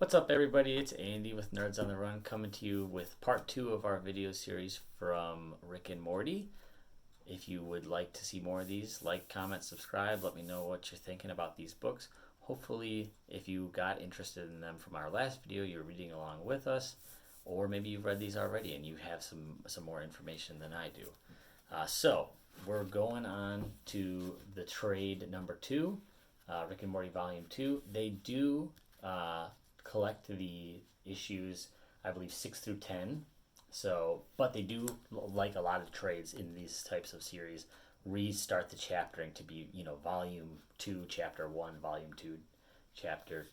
What's up, everybody? It's Andy with Nerds on the Run coming to you with part two of our video series from Rick and Morty. If you would like to see more of these, like, comment, subscribe. Let me know what you're thinking about these books. Hopefully, if you got interested in them from our last video, you're reading along with us, or maybe you've read these already and you have some more information than I do. So, we're going on to the trade number two, Rick and Morty Volume 2. They do collect the issues, I believe 6 through 10. So, but they do, like a lot of trades in these types of series, restart the chaptering to be, volume 2, chapter 1, volume 2, chapter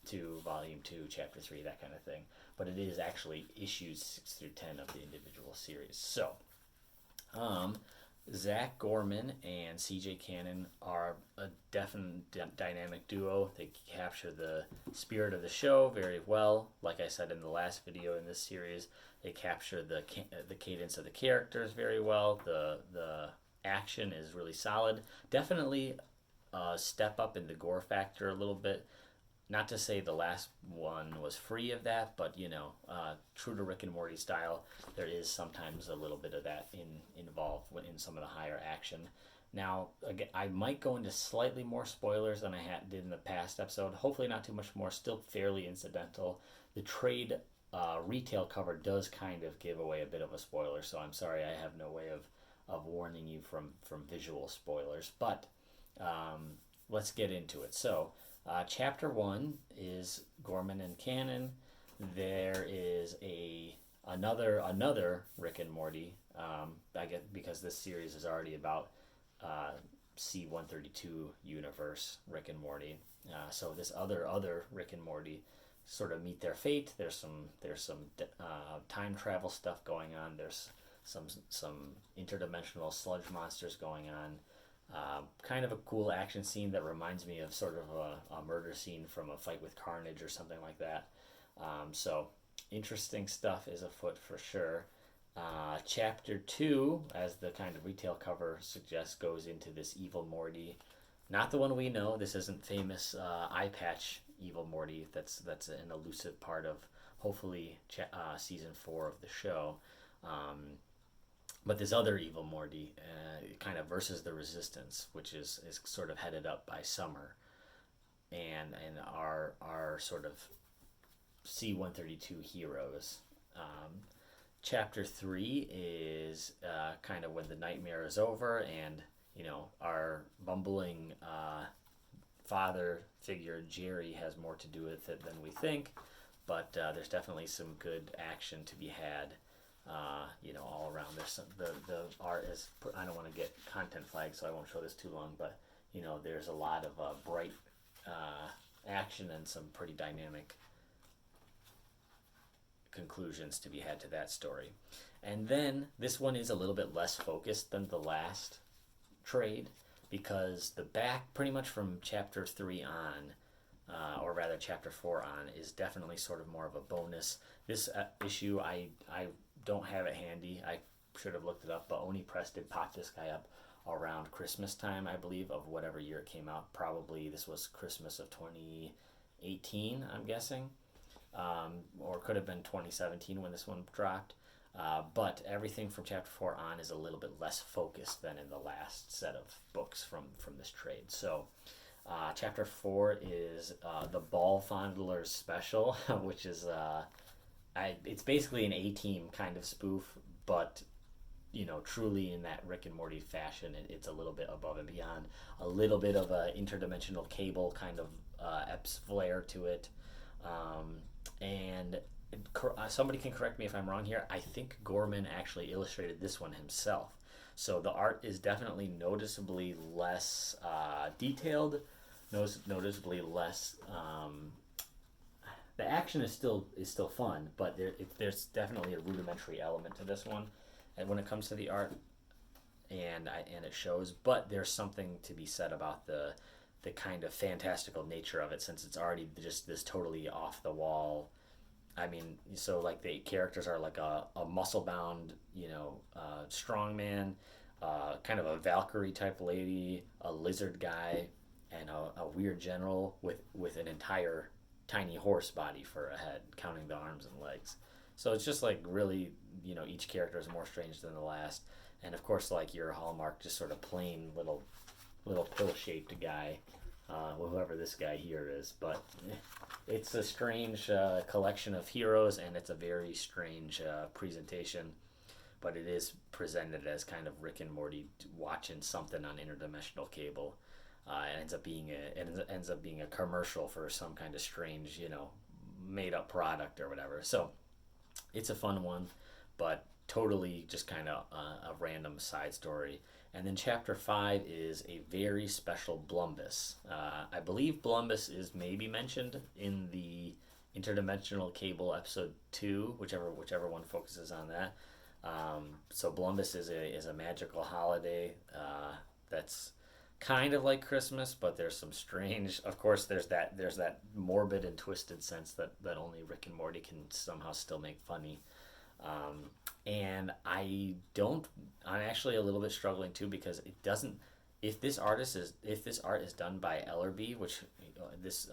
2, volume 2, chapter 3, that kind of thing. But it is actually issues 6 through 10 of the individual series. So, Zach Gorman and CJ Cannon are a definite dynamic duo. They capture the spirit of the show very well. Like I said in the last video in this series, they capture the cadence of the characters very well. The action is really solid. Definitely a step up in the gore factor a little bit. Not to say the last one was free of that, but true to Rick and Morty style, there is sometimes a little bit of that involved in some of the higher action. Now, again, I might go into slightly more spoilers than I did in the past episode. Hopefully, not too much more. Still fairly incidental. The trade retail cover does kind of give away a bit of a spoiler, so I'm sorry I have no way of warning you from visual spoilers. But let's get into it. So. Chapter 1 is Gorman and Cannon. There is another Rick and Morty. I get because this series is already about C-132 universe Rick and Morty. So this other Rick and Morty sort of meet their fate. There's some time travel stuff going on. There's some interdimensional sludge monsters going on. Kind of a cool action scene that reminds me of sort of a murder scene from a fight with Carnage or something like that. So interesting stuff is afoot for sure. Chapter 2, as the kind of retail cover suggests, goes into this evil Morty. Not the one we know. This isn't famous eye patch evil Morty. That's an elusive part of hopefully season 4 of the show. But this other evil Morty kind of versus the Resistance, which is sort of headed up by Summer, and our sort of C-132 heroes. Chapter 3 is kind of when the nightmare is over, and our bumbling father figure Jerry has more to do with it than we think. But there's definitely some good action to be had. All around. There's the art is. I don't want to get content flagged, so I won't show this too long. But there's a lot of bright action and some pretty dynamic conclusions to be had to that story. And then this one is a little bit less focused than the last trade because the back, pretty much from chapter 3 on, or rather chapter 4 on, is definitely sort of more of a bonus. This issue I don't have it handy. I should have looked it up, but Oni Press did pop this guy up around Christmas time, I believe, of whatever year it came out. Probably this was Christmas of 2018, I'm guessing, or could have been 2017 when this one dropped. But everything from chapter 4 on is a little bit less focused than in the last set of books from this trade. So chapter 4 is the Ball Fondlers Special, which is it's basically an A-Team kind of spoof, but truly in that Rick and Morty fashion. It's a little bit above and beyond, a little bit of a interdimensional cable kind of Epps flair to it. And somebody can correct me if I'm wrong here. I think Gorman actually illustrated this one himself. So the art is definitely noticeably less detailed, noticeably less. The action is still fun, but there's definitely a rudimentary element to this one, and when it comes to the art, and it shows. But there's something to be said about the kind of fantastical nature of it, since it's already just this totally off the wall. I mean, so like the characters are like a muscle bound, strongman, kind of a Valkyrie type lady, a lizard guy, and a weird general with an entire tiny horse body for a head, counting the arms and legs. So it's just like really, each character is more strange than the last. And of course, like your Hallmark, just sort of plain little pill-shaped guy, whoever this guy here is. But it's a strange collection of heroes, and it's a very strange presentation. But it is presented as kind of Rick and Morty watching something on interdimensional cable. It ends up being a commercial for some kind of strange, made up product or whatever. So it's a fun one, but totally just kind of a random side story. And then chapter 5 is a very special Blumbus. I believe Blumbus is maybe mentioned in the interdimensional cable episode 2, whichever one focuses on that. So Blumbus is a magical holiday that's kind of like Christmas, but there's some strange. Of course, there's that morbid and twisted sense that only Rick and Morty can somehow still make funny. And I'm actually a little bit struggling too, because it doesn't. If this art is done by Ellerby, which this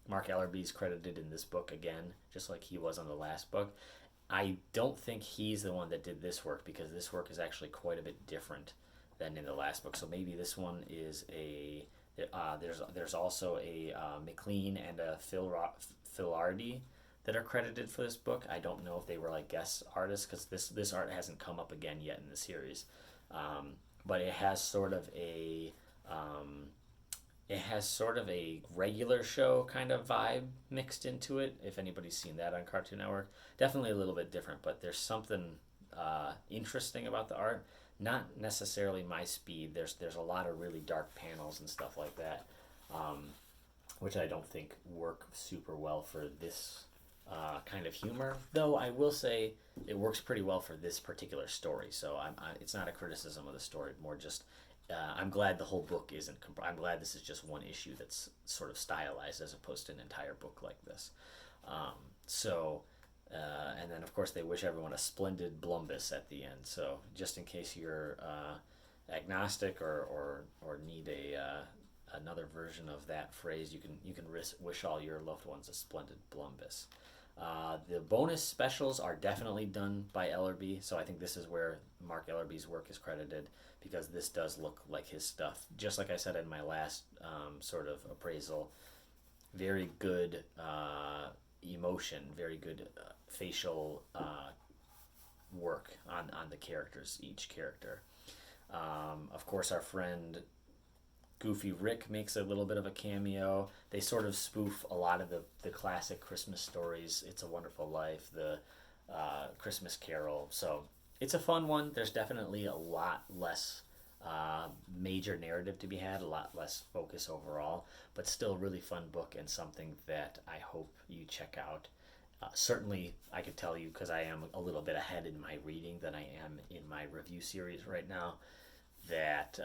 Mark Ellerby is credited in this book again, just like he was on the last book. I don't think he's the one that did this work, because this work is actually quite a bit different than in the last book. So maybe this one is there's also a McLean and a Philardi that are credited for this book. I don't know if they were like guest artists, because this art hasn't come up again yet in the series. But it has sort of a regular show kind of vibe mixed into it. If anybody's seen that on Cartoon Network, definitely a little bit different. But there's something interesting about the art. Not necessarily my speed. There's a lot of really dark panels and stuff like that, which I don't think work super well for this kind of humor. Though I will say it works pretty well for this particular story. So it's not a criticism of the story, more just I'm glad the whole book isn't. I'm glad this is just one issue that's sort of stylized as opposed to an entire book like this. And then of course they wish everyone a splendid Blumbus at the end. So just in case you're agnostic or need another version of that phrase, you can wish all your loved ones a splendid Blumbus. The bonus specials are definitely done by Ellerby, so I think this is where Mark Ellerby's work is credited, because this does look like his stuff. Just like I said in my last sort of appraisal, very good emotion, very good facial work on the characters, each character. Of course, our friend Goofy Rick makes a little bit of a cameo. They sort of spoof a lot of the classic Christmas stories. It's a Wonderful Life, the Christmas Carol. So it's a fun one. There's definitely a lot less major narrative to be had, a lot less focus overall, but still a really fun book, and something that I hope you check out. Certainly, I could tell you, because I am a little bit ahead in my reading than I am in my review series right now, that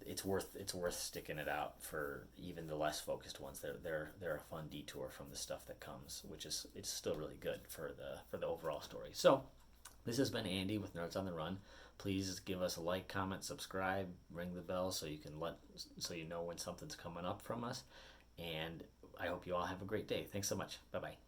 it's worth sticking it out for even the less focused ones. They're a fun detour from the stuff that comes, which is it's still really good for the overall story. So this has been Andy with Nerds on the Run. Please give us a like, comment, subscribe, ring the bell so you know when something's coming up from us. And I hope you all have a great day. Thanks so much. Bye bye.